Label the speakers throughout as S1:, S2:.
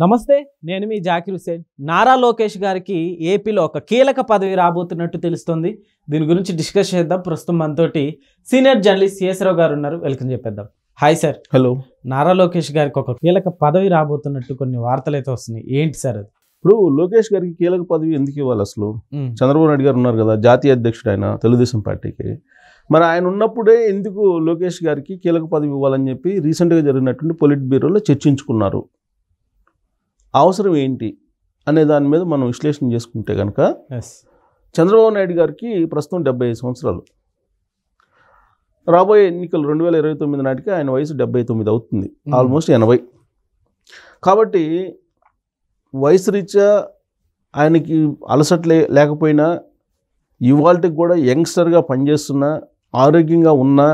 S1: నమస్తే, నేను మీ జాకిర్ హుసేన్. నారా లోకేష్ గారికి ఏపీలో ఒక కీలక పదవి రాబోతున్నట్టు తెలుస్తుంది. దీని గురించి డిస్కస్ చేద్దాం. ప్రస్తుతం మనతోటి సీనియర్ జర్నలిస్ట్ సిఎస్ రావు గారు ఉన్నారు. వెల్కమ్ చెప్పేద్దాం. Hi sir.
S2: Hello.
S1: Nara Lokesh గారికి ఒక కీలక పదవి రాబోతున్నట్టు కొన్ని వార్తలు అయితే వస్తున్నాయి. ఏంటి సార్ అది?
S2: ఇప్పుడు లోకేష్ గారికి కీలక పదవి ఎందుకు ఇవ్వాలి? అసలు చంద్రబాబు నాయుడు గారు ఉన్నారు కదా, జాతీయ అధ్యక్షుడు ఆయన తెలుగుదేశం పార్టీకి. మరి ఆయన ఉన్నప్పుడే ఎందుకు లోకేష్ గారికి కీలక పదవి ఇవ్వాలని చెప్పి రీసెంట్గా జరిగినటువంటి పొలిట్ బ్యూరోలో చర్చించుకున్నారు. అవసరం ఏంటి అనే దాని మీద మనం విశ్లేషణ చేసుకుంటే కనుక, చంద్రబాబు నాయుడు గారికి ప్రస్తుతం 75 సంవత్సరాలు. రాబోయే ఎన్నికలు 2029 నాటికి ఆయన వయసు 79 అవుతుంది, ఆల్మోస్ట్ 80. కాబట్టి వయసు రీత్యా ఆయనకి అలసట లేకపోయినా, ఇవాళకి కూడా యంగ్స్టర్గా పనిచేస్తున్నా, ఆరోగ్యంగా ఉన్నా,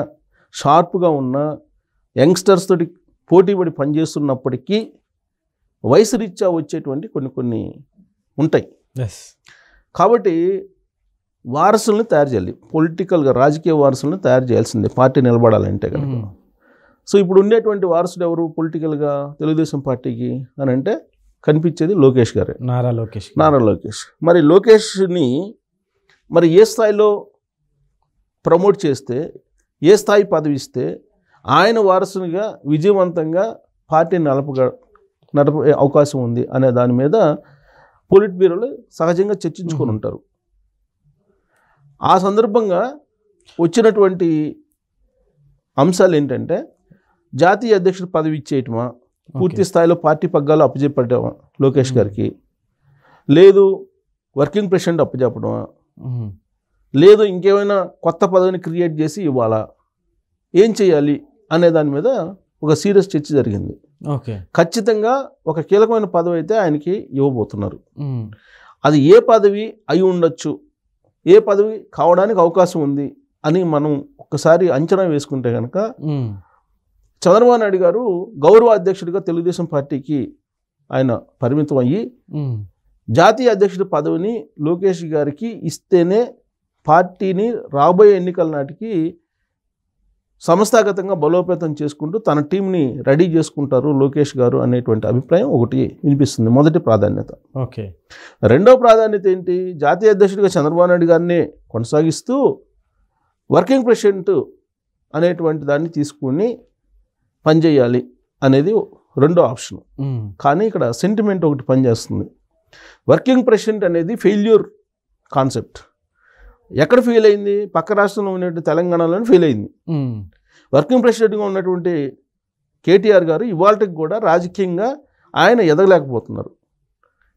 S2: షార్ప్గా ఉన్నా, యంగ్స్టర్స్ తోటి పోటీపడి పనిచేస్తున్నప్పటికీ వయసు రీత్యా వచ్చేటువంటి కొన్ని ఉంటాయి. కాబట్టి వారసులను తయారు చేయాలి, పొలిటికల్గా రాజకీయ వారసులను తయారు చేయాల్సిందే పార్టీ నిలబడాలంటే కనుక. సో ఇప్పుడు ఉండేటువంటి వారసుడు ఎవరు పొలిటికల్గా తెలుగుదేశం పార్టీకి అని అంటే కనిపించేది లోకేష్ గారే, నారా లోకేష్. మరి లోకేష్ని మరి ఏ స్థాయిలో ప్రమోట్ చేస్తే, ఏ స్థాయి పదవి ఇస్తే ఆయన వారసునిగా విజయవంతంగా పార్టీని నడిపే అవకాశం ఉంది అనే దాని మీద పొలిట్ బ్యూరోలు సహజంగా చర్చించుకొని ఉంటారు. ఆ సందర్భంగా వచ్చినటువంటి అంశాలు ఏంటంటే, జాతీయ అధ్యక్షుడు పదవి ఇచ్చేయటమా, పూర్తి స్థాయిలో పార్టీ పగ్గాలు అప్పచెప్పటమా లోకేష్ గారికి, లేదు వర్కింగ్ ప్రెసిడెంట్ అప్పచెప్పడమా, లేదు ఇంకేమైనా కొత్త పదవిని క్రియేట్ చేసి ఇవ్వాలా, ఏం చేయాలి అనే దాని మీద ఒక సీరియస్ చర్చ జరిగింది. ఖచ్చితంగా ఒక కీలకమైన పదవి అయితే ఆయనకి ఇవ్వబోతున్నారు. అది ఏ పదవి అయి ఉండొచ్చు, ఏ పదవి కావడానికి అవకాశం ఉంది అని మనం ఒక్కసారి అంచనా వేసుకుంటే కనుక, చంద్రబాబు నాయుడు గారు గౌరవ అధ్యక్షుడిగా తెలుగుదేశం పార్టీకి ఆయన పరిమితం అయ్యి, జాతీయ అధ్యక్షుడి పదవిని లోకేష్ గారికి ఇస్తేనే పార్టీని రాబోయే ఎన్నికల నాటికి సంస్థాగతంగా బలోపేతం చేసుకుంటూ తన టీంని రెడీ చేసుకుంటారు లోకేష్ గారు అనేటువంటి అభిప్రాయం ఒకటి వినిపిస్తుంది. మొదటి ప్రాధాన్యత. రెండవ ప్రాధాన్యత ఏంటి? జాతీయ అధ్యక్షుడిగా చంద్రబాబు నాయుడు గారిని కొనసాగిస్తూ వర్కింగ్ ప్రెసిడెంట్ అనేటువంటి దాన్ని తీసుకుని పనిచేయాలి అనేది రెండో ఆప్షన్. కానీ ఇక్కడ సెంటిమెంట్ ఒకటి పనిచేస్తుంది. వర్కింగ్ ప్రెసిడెంట్ అనేది ఫెయిల్యూర్ కాన్సెప్ట్. ఎక్కడ ఫెయిల్ అయింది? పక్క రాష్ట్రంలో ఉన్నటువంటి తెలంగాణలోనే ఫెయిల్ అయింది. వర్కింగ్ ప్రెసిడెంట్గా ఉన్నటువంటి కేటీఆర్ గారు ఇవాళకి కూడా రాజకీయంగా ఆయన ఎదగలేకపోతున్నారు.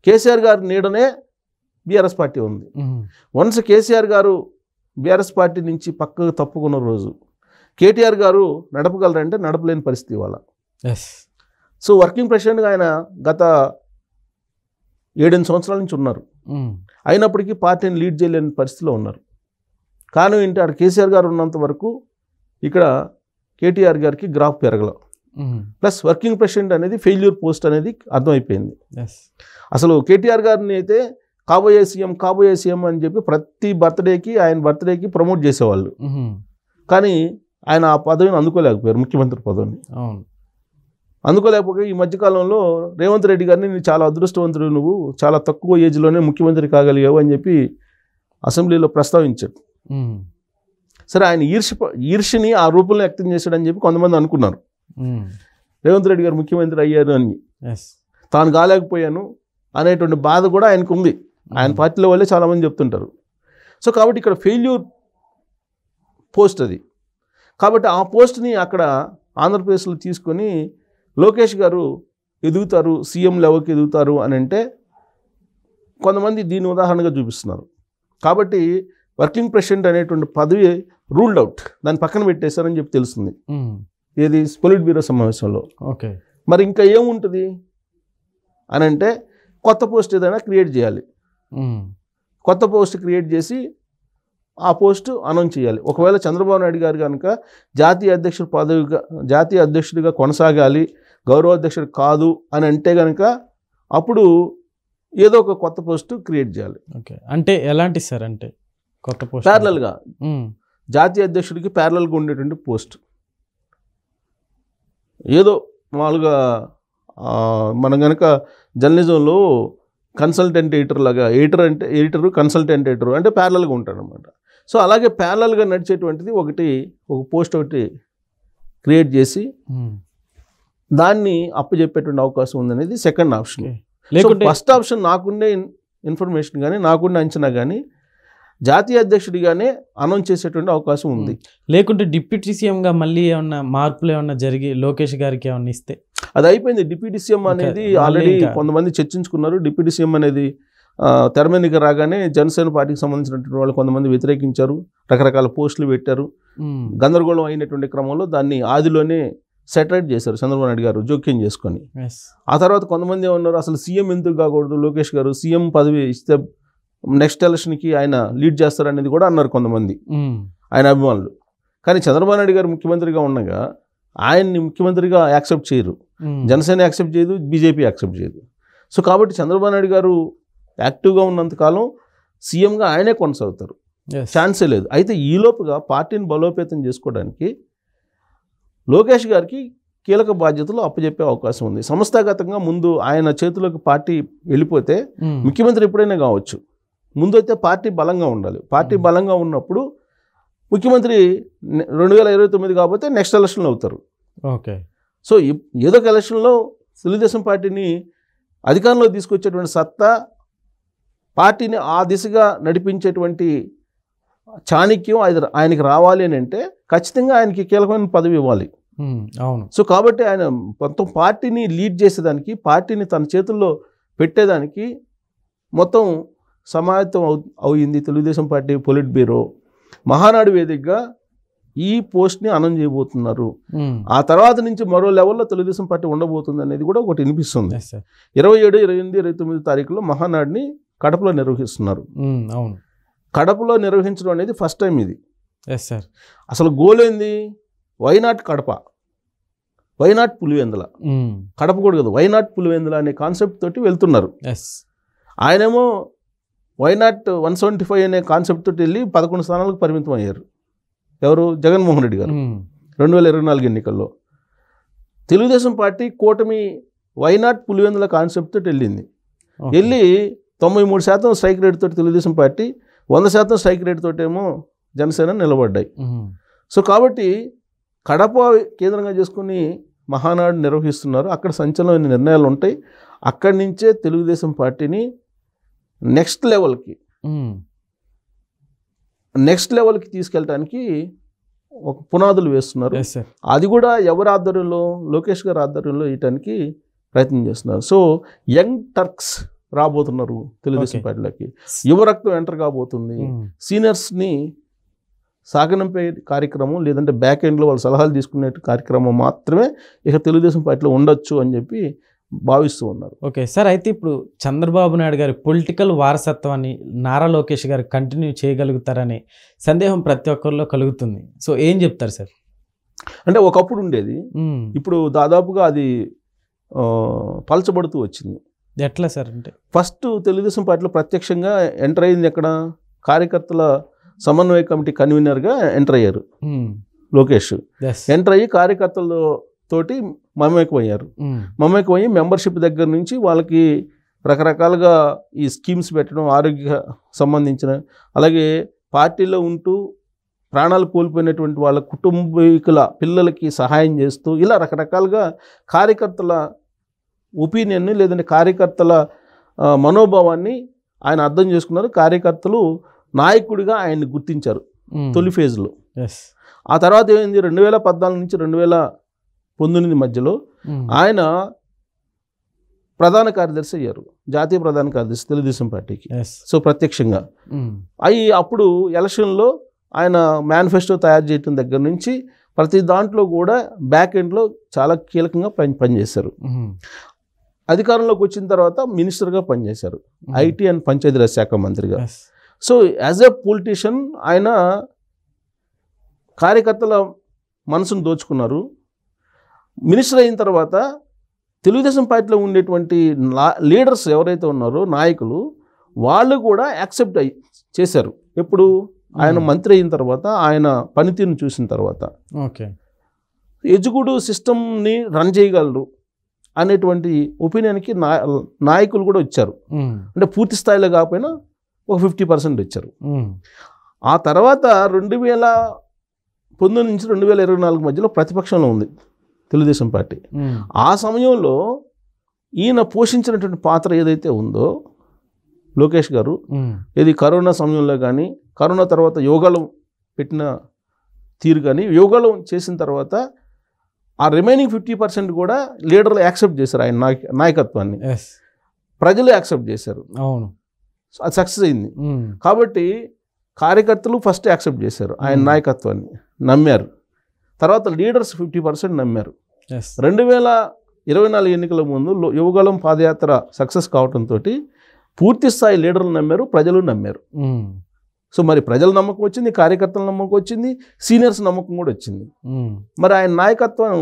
S2: కేసీఆర్ గారి నీడనే బీఆర్ఎస్ పార్టీ ఉంది. వన్స్ కేసీఆర్ గారు బీఆర్ఎస్ పార్టీ నుంచి పక్కకు తప్పుకున్న రోజు కేటీఆర్ గారు నడపగలరంటే నడపలేని పరిస్థితి ఇవాళ. సో వర్కింగ్ ప్రెసిడెంట్గా ఆయన గత 7 సంవత్సరాల నుంచి ఉన్నారు. అయినప్పటికీ పార్టీని లీడ్ చేయలేని పరిస్థితిలో ఉన్నారు. కారణం ఏంటి? అక్కడ కేసీఆర్ గారు ఉన్నంత వరకు ఇక్కడ కేటీఆర్ గారికి గ్రాఫ్ పెరగల. ప్లస్ వర్కింగ్ ప్రెసిడెంట్ అనేది ఫెయిల్యూర్ పోస్ట్ అనేది అర్థమైపోయింది. అసలు కేటీఆర్ గారిని అయితే కాబోయే సీఎం అని చెప్పి ప్రతి ఆయన బర్త్డేకి ప్రమోట్ చేసేవాళ్ళు. కానీ ఆయన ఆ పదవిని అందుకోలేకపోయారు, ముఖ్యమంత్రి పదవిని. అందుకోలేకపోతే ఈ మధ్యకాలంలో రేవంత్ రెడ్డి గారిని చాలా అదృష్టవంతుడు, నువ్వు చాలా తక్కువ ఏజ్లోనే ముఖ్యమంత్రి కాగలిగావు అని చెప్పి అసెంబ్లీలో ప్రస్తావించాడు. సరే, ఆయన ఈర్ష్యని ఆ రూపంలో వ్యక్తం చేశాడని చెప్పి కొంతమంది అనుకున్నారు. రేవంత్ రెడ్డి గారు ముఖ్యమంత్రి అయ్యారు అని, తాను కాలేకపోయాను అనేటువంటి బాధ కూడా ఆయనకు ఉంది. ఆయన పార్టీలో వాళ్ళే చాలామంది చెప్తుంటారు. సో కాబట్టి ఇక్కడ ఫెయిల్యూర్ పోస్ట్ అది. కాబట్టి ఆ పోస్ట్ని అక్కడ ఆంధ్రప్రదేశ్లో తీసుకొని లోకేష్ గారు ఎదుగుతారు, సీఎం లెవెల్కి ఎదుగుతారు అని అంటే కొంతమంది దీన్ని ఉదాహరణగా చూపిస్తున్నారు. కాబట్టి వర్కింగ్ ప్రెసిడెంట్ అనేటువంటి పదవి రూల్డ్ అవుట్, దాన్ని పక్కన పెట్టేశారని చెప్పి తెలుస్తుంది ఏది పొలిట్ బ్యూరో సమావేశంలో. మరి ఇంకా ఏముంటుంది అని అంటే, కొత్త పోస్ట్ ఏదైనా క్రియేట్ చేయాలి. కొత్త పోస్ట్ క్రియేట్ చేసి ఆ పోస్టు అనౌన్స్ చేయాలి. ఒకవేళ చంద్రబాబు నాయుడు గారు కనుక జాతీయ అధ్యక్షుడిగా కొనసాగాలి, గౌరవ అధ్యక్షుడు కాదు అని అంటే కనుక అప్పుడు ఏదో ఒక కొత్త పోస్టు క్రియేట్ చేయాలి.
S1: అంటే ఎలాంటి సార్? అంటే కొత్త పోస్ట్
S2: ప్యారలల్గా జాతీయ అధ్యక్షుడికి ప్యారలల్గా ఉండేటువంటి పోస్ట్, ఏదో మామూలుగా మనం కనుక జర్నలిజంలో కన్సల్టెంట్ ఎడిటర్ లాగా, ఎడిటరు కన్సల్టెంట్ ఎడిటరు అంటే ప్యారలల్గా ఉంటాడు అనమాట. సో అలాగే ప్యారలల్గా నడిచేటువంటిది ఒక పోస్ట్ ఒకటి క్రియేట్ చేసి దాన్ని అప్పచెప్పేటువంటి అవకాశం ఉందనేది సెకండ్ ఆప్షన్. లేకుంటే ఫస్ట్ ఆప్షన్ నాకుండే ఇన్ఫర్మేషన్ కానీ నాకుండే అంచనా కానీ జాతీయ అధ్యక్షుడిగానే అనౌన్స్ చేసేటువంటి అవకాశం ఉంది.
S1: లేకుంటే డిప్యూటీ సీఎంగా మళ్ళీ ఏమన్నా మార్పులు ఏమన్నా జరిగి లోకేష్ గారికి ఏమన్నా ఇస్తే
S2: అది అయిపోయింది. డిప్యూటీ సీఎం అనేది ఆల్రెడీ కొంతమంది చర్చించుకున్నారు. డిప్యూటీ సీఎం అనేది తెర మీదకి రాగానే జనసేన పార్టీకి సంబంధించినటువంటి వాళ్ళు కొంతమంది వ్యతిరేకించారు, రకరకాల పోస్టులు పెట్టారు. గందరగోళం అయినటువంటి క్రమంలో దాన్ని ఆదిలోనే సెటరేట్ చేశారు చంద్రబాబు నాయుడు గారు జోక్యం చేసుకొని. ఆ తర్వాత కొంతమంది ఏమన్నారు, అసలు సీఎం ఎందుకు కాకూడదు, లోకేష్ గారు సీఎం పదవి ఇస్తే నెక్స్ట్ ఎలక్షన్కి ఆయన లీడ్ చేస్తారనేది కూడా అన్నారు కొంతమంది ఆయన అభిమానులు. కానీ చంద్రబాబు నాయుడు గారు ముఖ్యమంత్రిగా ఉండగా ఆయన్ని ముఖ్యమంత్రిగా యాక్సెప్ట్ చేయరు, జనసేన యాక్సెప్ట్ చేయదు, బీజేపీ యాక్సెప్ట్ చేయదు. సో కాబట్టి చంద్రబాబు నాయుడు గారు యాక్టివ్గా ఉన్నంతకాలం సీఎంగా ఆయనే కొనసాగుతారు, ఛాన్సే లేదు. అయితే ఈలోపుగా పార్టీని బలోపేతం చేసుకోవడానికి లోకేష్ గారికి కీలక బాధ్యతలు అప్పచెప్పే అవకాశం ఉంది. సంస్థాగతంగా ముందు ఆయన చేతిలోకి పార్టీ వెళ్ళిపోతే ముఖ్యమంత్రి ఎప్పుడైనా కావచ్చు, ముందు అయితే పార్టీ బలంగా ఉండాలి. పార్టీ బలంగా ఉన్నప్పుడు ముఖ్యమంత్రి 2029 కాకపోతే నెక్స్ట్ ఎలక్షన్లో అవుతారు.
S1: ఓకే.
S2: సో ఏదో ఒక ఎలక్షన్లో తెలుగుదేశం పార్టీని అధికారంలో తీసుకొచ్చేటువంటి సత్తా, పార్టీని ఆ దిశగా నడిపించేటువంటి చాణక్యం ఆయనకి రావాలి అని అంటే ఖచ్చితంగా ఆయనకి కీలకమైన పదవి ఇవ్వాలి.
S1: అవును.
S2: సో కాబట్టి ఆయన మొత్తం పార్టీని లీడ్ చేసేదానికి, పార్టీని తన చేతుల్లో పెట్టేదానికి మొత్తం సమాయత్తం అయింది Telugu Desam party polit bureau. Mahanadu వేదికగా ఈ పోస్ట్ని అనౌన్స్ చేయబోతున్నారు. ఆ తర్వాత నుంచి మరో లెవెల్లో తెలుగుదేశం పార్టీ ఉండబోతుంది అనేది కూడా ఒకటి వినిపిస్తుంది. 27, 28, 29 తారీఖులో మహానాడుని కడపలో నిర్వహిస్తున్నారు.
S1: అవును.
S2: కడపలో నిర్వహించడం అనేది ఫస్ట్ టైం ఇది. అసలు గోల్ ఏంది? Why not Kadapa, why not Pulivendula. కడప కూడా కదా, వైనాట్ పులివెందుల అనే కాన్సెప్ట్ తోటి వెళ్తున్నారు. ఆయనేమో వైనాట్ 175 అనే కాన్సెప్ట్ తోటి వెళ్ళి 11 స్థానాలకు పరిమితం అయ్యారు. ఎవరు? జగన్మోహన్ రెడ్డి గారు 2024 ఎన్నికల్లో. తెలుగుదేశం పార్టీ కూటమి వైనాట్ పులివెందుల కాన్సెప్ట్ తోటి వెళ్ళింది. వెళ్ళి 93% స్ట్రైక్ రేట్ తోటి తెలుగుదేశం పార్టీ, 100% స్ట్రైక్ రేట్ తోటేమో జనసేన నిలబడ్డాయి. సో కాబట్టి కడప కేంద్రంగా చేసుకుని మహానాడు నిర్వహిస్తున్నారు. అక్కడ సంచలనమైన నిర్ణయాలు ఉంటాయి. అక్కడి నుంచే తెలుగుదేశం పార్టీని నెక్స్ట్ లెవెల్కి తీసుకెళ్ళడానికి ఒక పునాదులు వేస్తున్నారు. అది కూడా ఎవరి ఆధ్వర్యంలో? లోకేష్ గారి ఆధ్వర్యంలో వేయటానికి ప్రయత్నం చేస్తున్నారు. సో యంగ్ టర్క్స్ రాబోతున్నారు తెలుగుదేశం పార్టీలోకి, యువ రక్తం ఎంటర్ కాబోతుంది. సీనియర్స్ని సాగనంపే కార్యక్రమం, లేదంటే బ్యాక్ ఎండ్లో వాళ్ళు సలహాలు తీసుకునే కార్యక్రమం మాత్రమే ఇక తెలుగుదేశం పార్టీలో ఉండొచ్చు అని చెప్పి భావిస్తూ ఉన్నారు.
S1: ఓకే సార్, అయితే ఇప్పుడు చంద్రబాబు నాయుడు గారి పొలిటికల్ వారసత్వాన్ని నారా లోకేష్ గారు కంటిన్యూ చేయగలుగుతారనే సందేహం ప్రతి ఒక్కరిలో కలుగుతుంది. సో ఏం చెప్తారు సార్?
S2: అంటే ఒకప్పుడు ఉండేది, ఇప్పుడు దాదాపుగా అది పలచబడుతూ వచ్చింది.
S1: ఎట్లా సార్? అంటే
S2: ఫస్ట్ తెలుగుదేశం పార్టీలో ప్రత్యక్షంగా ఎంటర్ అయింది ఎక్కడ? కార్యకర్తల సమన్వయ కమిటీ కన్వీనర్గా ఎంటర్ అయ్యారు లోకేష్. ఎంటర్ అయ్యి కార్యకర్తలతోటి మమేకమయ్యారు. మమేకమయ్యి మెంబర్షిప్ దగ్గర నుంచి వాళ్ళకి రకరకాలుగా ఈ స్కీమ్స్ పెట్టడం, ఆరోగ్య సంబంధించిన, అలాగే పార్టీలో ఉంటూ ప్రాణాలు కోల్పోయినటువంటి వాళ్ళ కుటుంబీకుల పిల్లలకి సహాయం చేస్తూ, ఇలా రకరకాలుగా కార్యకర్తల ఒపీనియన్ని, లేదంటే కార్యకర్తల మనోభావాన్ని ఆయన అర్థం చేసుకున్నారు. కార్యకర్తలు నాయకుడిగా ఆయన్ని గుర్తించారు తొలి ఫేజ్లో. ఆ తర్వాత ఏమైంది? 2014 నుంచి 2019 మధ్యలో ఆయన ప్రధాన కార్యదర్శి అయ్యారు, జాతీయ ప్రధాన కార్యదర్శి తెలుగుదేశం పార్టీకి. సో ప్రత్యక్షంగా అప్పుడు ఎలక్షన్లో ఆయన మేనిఫెస్టో తయారు చేయడం దగ్గర నుంచి ప్రతి దాంట్లో కూడా బ్యాక్ ఎండ్లో చాలా కీలకంగా పనిచేశారు. అధికారంలోకి వచ్చిన తర్వాత మినిస్టర్గా పనిచేశారు, ఐటీ అండ్ పంచాయతీరాజ్ శాఖ మంత్రిగా. సో యాజ్ ఎ పొలిటీషియన్ ఆయన కార్యకర్తల మనసును దోచుకున్నారు. మినిస్టర్ అయిన తర్వాత తెలుగుదేశం పార్టీలో ఉండేటువంటి లీడర్స్ ఎవరైతే ఉన్నారో, నాయకులు, వాళ్ళు కూడా యాక్సెప్ట్ చేశారు. ఎప్పుడు? ఆయన మంత్రి అయిన తర్వాత, ఆయన పనితీరును చూసిన తర్వాత.
S1: ఓకే,
S2: ఎగ్జిక్యూటివ్ సిస్టమ్ని రన్ చేయగలరు, అనేటువంటి ఒపీనియన్కి నాయకులు కూడా వచ్చారు. అంటే పూర్తి స్థాయిలో కాకపోయినా ఒక 50% వచ్చారు. ఆ తర్వాత 2019 నుంచి 2024 మధ్యలో ప్రతిపక్షంలో ఉంది తెలుగుదేశం పార్టీ. ఆ సమయంలో ఈయన పోషించినటువంటి పాత్ర ఏదైతే ఉందో లోకేష్ గారు, ఇది కరోనా సమయంలో కానీ, కరోనా తర్వాత యోగాలం పెట్టిన తీరు కానీ, యోగాలం చేసిన తర్వాత ఆ రిమైనింగ్ 50% కూడా లీడర్లు యాక్సెప్ట్ చేశారు ఆయన నాయకత్వాన్ని, ప్రజలు యాక్సెప్ట్ చేశారు.
S1: అవును,
S2: అది సక్సెస్ అయింది. కాబట్టి కార్యకర్తలు ఫస్ట్ యాక్సెప్ట్ చేశారు ఆయన నాయకత్వాన్ని, నమ్మారు. తర్వాత లీడర్స్ 50% నమ్మారు. 2024 ఎన్నికల ముందు యువగళం పాదయాత్ర సక్సెస్ కావడంతో పూర్తి స్థాయి లీడర్లు నమ్మారు, ప్రజలు నమ్మారు. సో మరి ప్రజల నమ్మకం వచ్చింది, కార్యకర్తల నమ్మకం వచ్చింది, సీనియర్స్ నమ్మకం కూడా వచ్చింది. మరి ఆయన నాయకత్వం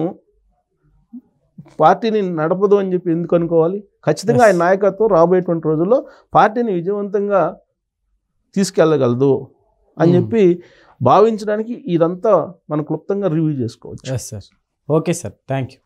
S2: పార్టీని నడపదు అని చెప్పి ఎందుకు అనుకోవాలి? ఖచ్చితంగా ఆయన నాయకత్వం రాబోయేటువంటి రోజుల్లో పార్టీని విజయవంతంగా తీసుకెళ్ళగలదు అని చెప్పి భావించడానికి ఇదంతా మనం క్లుప్తంగా రివ్యూ చేసుకోవచ్చు.
S1: Okay sir, thank you.